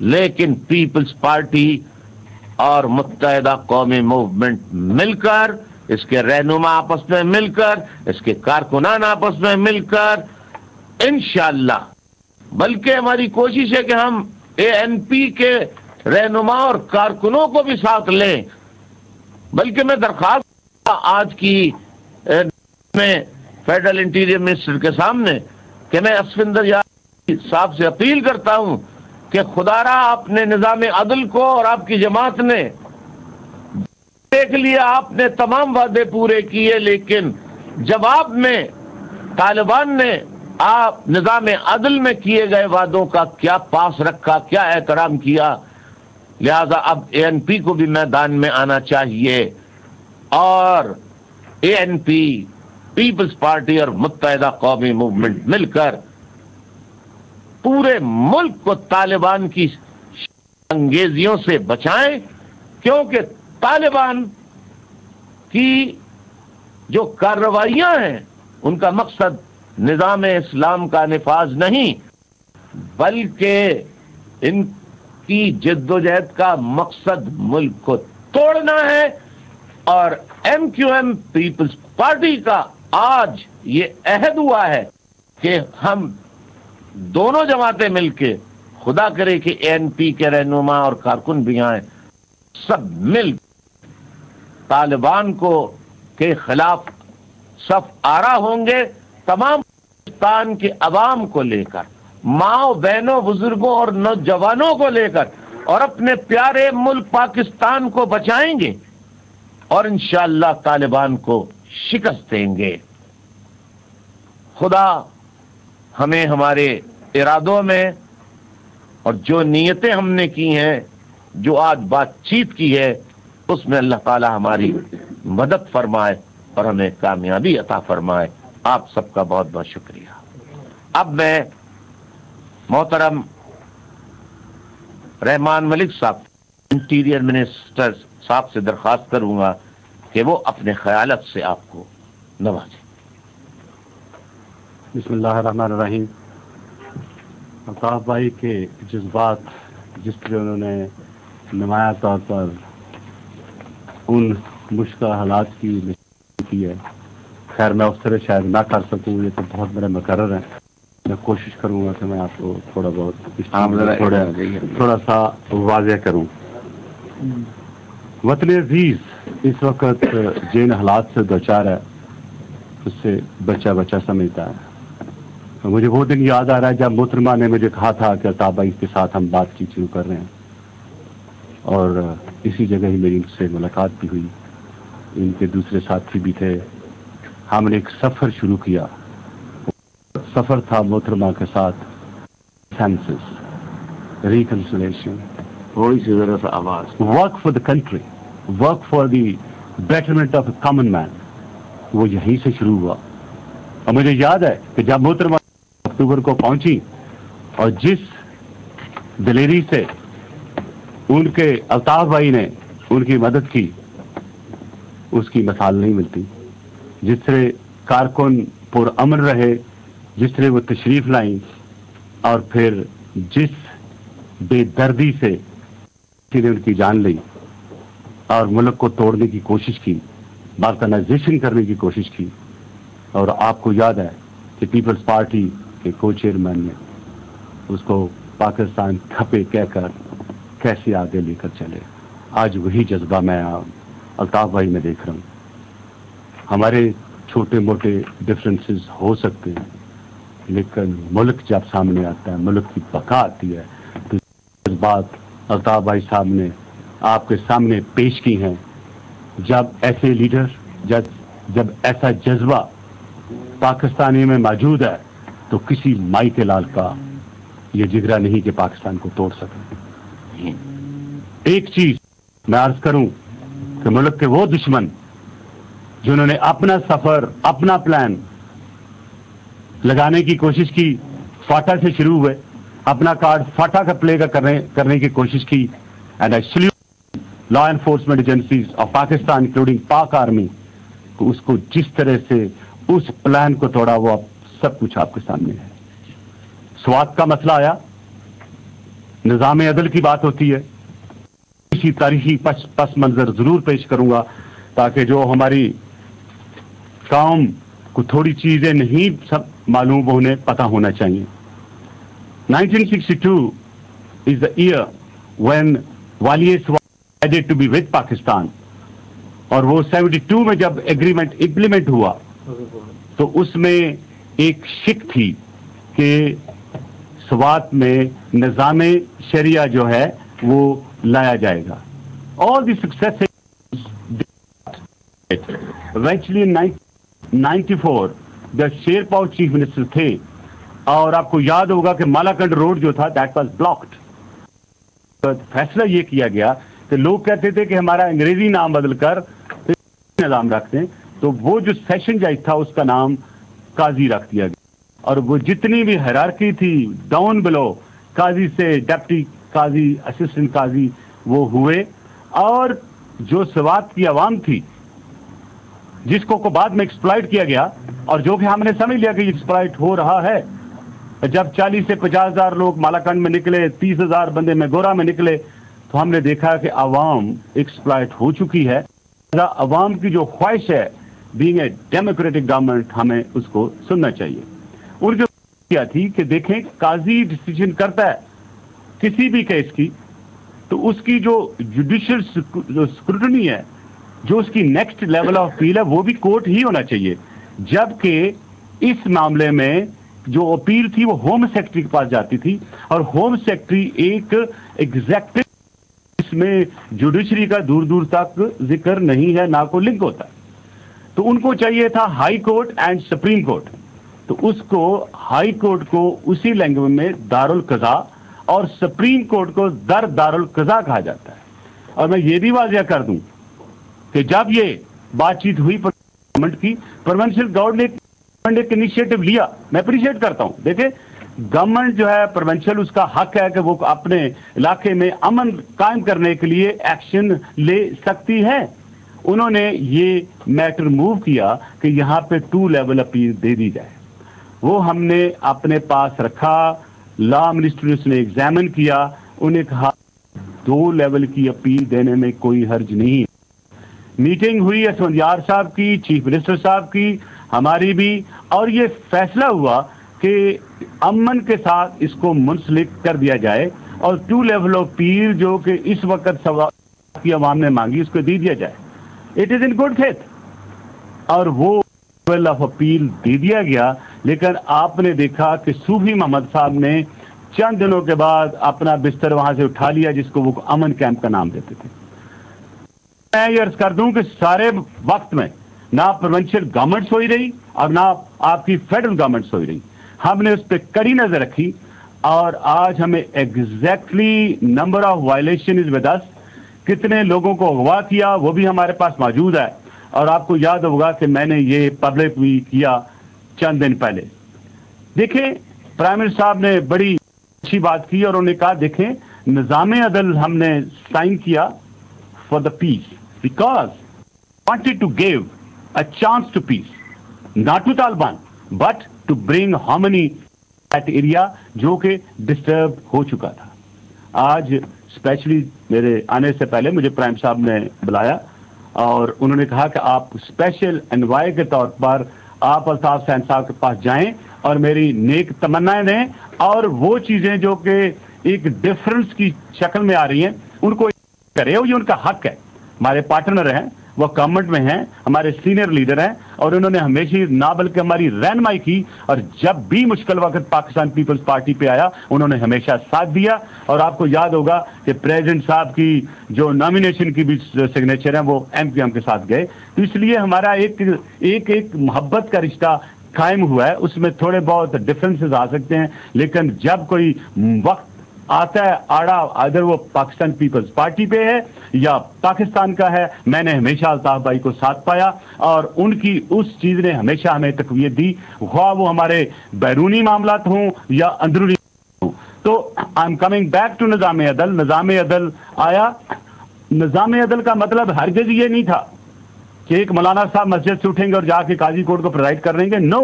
لیکن Peoples party اور متحدہ قومی موومنٹ مل کر، اس کے رہنما آپس میں مل کر، اس کے کارکنان آپس میں مل کر انشاءاللہ، بلکہ ہماری کوشش ہے کہ ہم ANP کے رہنما اور کارکنوں کو بھی ساتھ لیں، بلکہ میں درخواست آج کی میں فیڈرل انٹیریئر منسٹر کے سامنے کہ میں اسفندر یار صاحب سے اپیل کرتا ہوں کہ خدا را اپنے نظام عدل کو، اور آپ کی جماعت نے دیکھ لیا، آپ نے تمام وعدے پورے کیے، لیکن جواب میں طالبان نے آپ نظام عدل میں کیے گئے وعدوں کا کیا پاس رکھا، کیا احترام کیا. لہذا اب ANP کو بھی میدان میں آنا چاہیے، اور ANP، پیپلز پارٹی اور متحدہ قومی موومنٹ مل کر پورے ملک کو طالبان کی انگیزیوں سے بچائیں، کیونکہ طالبان کی جو کارروائیاں ہیں ان کا مقصد نظام اسلام کا نفاذ نہیں، بلکہ ان کی جد و جہد کا مقصد ملک کو توڑنا ہے. اور MQM پیپلز پارٹی کا آج یہ عہد ہوا ہے کہ ہم دونوں جماعتیں مل کے، خدا کرے کہ ANP کے رہنما اور کارکن بھی آئیں، سب مل طالبان کو کے خلاف صف آرا ہوں گے، تمام پاکستان کے عوام کو لے کر، ماؤں بہنوں بزرگوں اور نوجوانوں کو لے کر، اور اپنے پیارے ملک پاکستان کو بچائیں گے، اور انشاءاللہ طالبان کو شکست دیں گے. خدا ہمیں ہمارے ارادوں میں اور جو نیتیں ہم نے کی ہیں، جو آج بات چیت کی ہے، اس میں اللہ تعالی ہماری مدد فرمائے اور ہمیں کامیابی عطا فرمائے. آپ سب کا بہت بہت شکریہ. اب میں محترم رحمان ملک صاحب، انٹیریئر منسٹر صاحب سے درخواست کروں گا کہ وہ اپنے خیالات سے آپ کو نوازیں. بسم اللہ الرحمن الرحیم. الطاف بھائی کے جذبات جس طرح انہوں نے نمایاں طور پر ان مشکل حالات کی ہے، خیر میں اس طرح شاید نہ کر سکوں، یہ تو بہت بڑے مقرر ہیں. میں کوشش کروں گا کہ میں آپ کو تھوڑا بہت تھوڑا سا واضح کروں. وطن عزیز اس وقت جن حالات سے دوچار ہے اس سے بچہ بچہ سمجھتا ہے. مجھے وہ دن یاد آ رہا ہے جب محترمہ نے مجھے کہا تھا کہ الطاف بھائی کے ساتھ ہم بات چیت شروع کر رہے ہیں، اور اسی جگہ ہی میری ان سے ملاقات بھی ہوئی. ان کے دوسرے ساتھی بھی تھے. ہم نے ایک سفر شروع کیا. سفر تھا محترمہ کے ساتھ سینسس، ریکنسلیشن، تھوڑی سی ضرورت آواز، work for the country, work for the betterment of a common man. وہ یہیں سے شروع ہوا. اور مجھے یاد ہے کہ جب محترمہ اکتوبر کو پہنچی اور جس دلیری سے ان کے الطاف بھائی نے ان کی مدد کی، اس کی مثال نہیں ملتی. جس طرح کارکن پر امن رہے، جس طرح وہ تشریف لائیں، اور پھر جس بے دردی سے کسی نے ان کی جان لی اور ملک کو توڑنے کی کوشش کی، بالکنائزیشن کرنے کی کوشش کی. اور آپ کو یاد ہے کہ پیپلز پارٹی کے کو چیئرمین نے اس کو پاکستان کھپے کہہ کر کیسے آگے لے کر چلے. آج وہی جذبہ میں الطاف بھائی میں دیکھ رہا ہوں. ہمارے چھوٹے موٹے ڈفرینسز ہو سکتے ہیں، لیکن ملک جب سامنے آتا ہے، ملک کی بقا آتی ہے، تو جذبات الطاف بھائی صاحب نے آپ کے سامنے پیش کی ہیں. جب ایسے لیڈر، جب ایسا جذبہ پاکستانی میں موجود ہے تو کسی مائی کے لال کا یہ جگرا نہیں کہ پاکستان کو توڑ سکے. ایک چیز میں عرض کروں کہ ملک کے وہ دشمن جنہوں نے اپنا سفر، اپنا پلان لگانے کی کوشش کی، فاٹا سے شروع ہوئے، اپنا کارڈ فاٹا کا پلے کا کرنے کی کوشش کی. And I salute law enforcement agencies of Pakistan including Pak army, اس کو جس طرح سے اس پلان کو توڑا، وہ سب کچھ آپ کے سامنے ہے. سوات کا مسئلہ آیا، निज़ाम अदल की बात होती है, इसी तारीखी पस मंजर जरूर पेश करूंगा ताकि जो हमारी कौम को थोड़ी चीजें नहीं सब मालूम होने पता होना चाहिए। 1962 is the year when Walias was decided to be with Pakistan, और वो 72 में जब एग्रीमेंट इंप्लीमेंट हुआ तो उसमें एक शिक थी कि स्वात में निज़ाम शरिया जो है वो लाया जाएगा। All the successes eventually in 1994 जब शेरपाव चीफ मिनिस्टर थे, और आपको याद होगा कि मालाकंड रोड जो था दैट वाज ब्लॉक्ड। तो फैसला ये किया गया कि लोग कहते थे कि हमारा अंग्रेजी नाम बदलकर निज़ाम रखते हैं, तो वो जो सेशन जज था उसका नाम काजी रख दिया गया, और वो जितनी भी हायरार्की थी डाउन बिलो, काजी से डेप्टी काजी, असिस्टेंट काजी, वो हुए। और जो स्वात की आवाम थी जिसको को बाद में एक्सप्लॉइट किया गया, और जो कि हमने समझ लिया कि एक्सप्लॉइट हो रहा है, जब 40 से 50,000 लोग मालाकंड में निकले, 30,000 बंदे मेगोरा में निकले, तो हमने देखा कि आवाम एक्सप्लॉइट हो चुकी है। आवाम की जो ख्वाहिश है बीइंग ए डेमोक्रेटिक गवर्नमेंट, हमें उसको सुनना चाहिए। और जो किया थी कि देखें काजी डिसीजन करता है किसी भी केस की, तो उसकी जो जुडिशियल स्क्रूटनी है, जो उसकी नेक्स्ट लेवल ऑफ अपील है, वो भी कोर्ट ही होना चाहिए। जबकि इस मामले में जो अपील थी वो होम सेक्रेटरी के पास जाती थी, और होम सेक्रेटरी एक एग्जेक्टिव, इसमें जुडिशरी का दूर दूर तक जिक्र नहीं है, ना कोई लिंक होता है। तो उनको चाहिए था high court and supreme court, तो उसको हाई कोर्ट को उसी लैंग्वेज में दारुल कज़ा और सुप्रीम कोर्ट को दारुल कज़ा कहा जाता है। और मैं ये भी वाज़िया कर दूं कि जब ये बातचीत हुई गवर्नमेंट की, प्रोविंशियल गवर्नमेंट ने एक इनिशिएटिव लिया, मैं अप्रिशिएट करता हूं। देखिए गवर्नमेंट जो है प्रोविंशियल, उसका हक है कि वो अपने इलाके में अमन कायम करने के लिए एक्शन ले सकती है। उन्होंने ये मैटर मूव किया कि यहाँ पे 2 लेवल अपील दे दी जाए, वो हमने अपने पास रखा। लॉ मिनिस्टर ने उसने एग्जामिन किया, उन्हें कहा 2 लेवल की अपील देने में कोई हर्ज नहीं। मीटिंग हुई असफंदियार साहब की, चीफ मिनिस्टर साहब की, हमारी भी, और ये फैसला हुआ कि अमन के साथ इसको मुंसलिक कर दिया जाए, और 2 लेवल ऑफ अपील जो कि इस वक्त की आवाम ने मांगी उसको दे दिया जाए। It is in good faith, और वो लेवल ऑफ अपील दे दिया गया। लेकिन आपने देखा कि सूफी मोहम्मद साहब ने चंद दिनों के बाद अपना बिस्तर वहां से उठा लिया, जिसको वो अमन कैंप का नाम देते थे। मैं ये अर्ज कर दूं कि सारे वक्त में ना प्रोविंशियल गवर्नमेंट सोई रही और ना आपकी फेडरल गवर्नमेंट सोई रही। हमने उस पर कड़ी नजर रखी, और आज हमें exactly number of violation is with us, कितने लोगों को अगवा किया वो भी हमारे पास मौजूद है। और आपको याद होगा कि मैंने ये पब्लिक भी किया चंद दिन पहले। देखें प्राइम मिनिस्टर साहब ने बड़ी अच्छी बात की, और उन्होंने कहा देखें निज़ाम अदल हमने साइन किया for the peace, because wanted to give a chance to peace, not to Taliban, but to bring harmony that area जो कि डिस्टर्ब हो चुका था। आज स्पेशली मेरे आने से पहले मुझे प्राइम साहब ने बुलाया, और उन्होंने कहा कि आप स्पेशल एनवाय के तौर पर आप अल्ताफ सैन साहब के पास जाएं और मेरी नेक तमन्नाएं दें, और वो चीजें जो कि एक डिफरेंस की शक्ल में आ रही हैं उनको करे। ये उनका हक है, हमारे पार्टनर हैं, वो गवर्नमेंट में हैं, हमारे सीनियर लीडर हैं, और उन्होंने हमेशा ना बल्कि हमारी रहनुमाई की, और जब भी मुश्किल वक्त पाकिस्तान पीपल्स पार्टी पे आया उन्होंने हमेशा साथ दिया। और आपको याद होगा कि प्रेसिडेंट साहब की जो नॉमिनेशन की भी सिग्नेचर है वो MQM के साथ गए। तो इसलिए हमारा एक मोहब्बत का रिश्ता कायम हुआ है। उसमें थोड़े बहुत डिफरेंसेस आ सकते हैं, लेकिन जब कोई वक्त आता है आड़ा, अगर वो पाकिस्तान पीपल्स पार्टी पे है या पाकिस्तान का है, मैंने हमेशा अल्ताफ भाई को साथ पाया, और उनकी उस चीज ने हमेशा हमें तकवीत दी, ख्वाह वो हमारे बैरूनी मामलात हों या अंदरूनी हों। तो I am coming back to निज़ाम अदल। निज़ाम अदल आया, निज़ाम अदल का मतलब हरगिज़ ये नहीं था कि एक मौलाना साहब मस्जिद से उठेंगे और जाके काजी कोर्ट को प्रोवाइड कर देंगे। नो,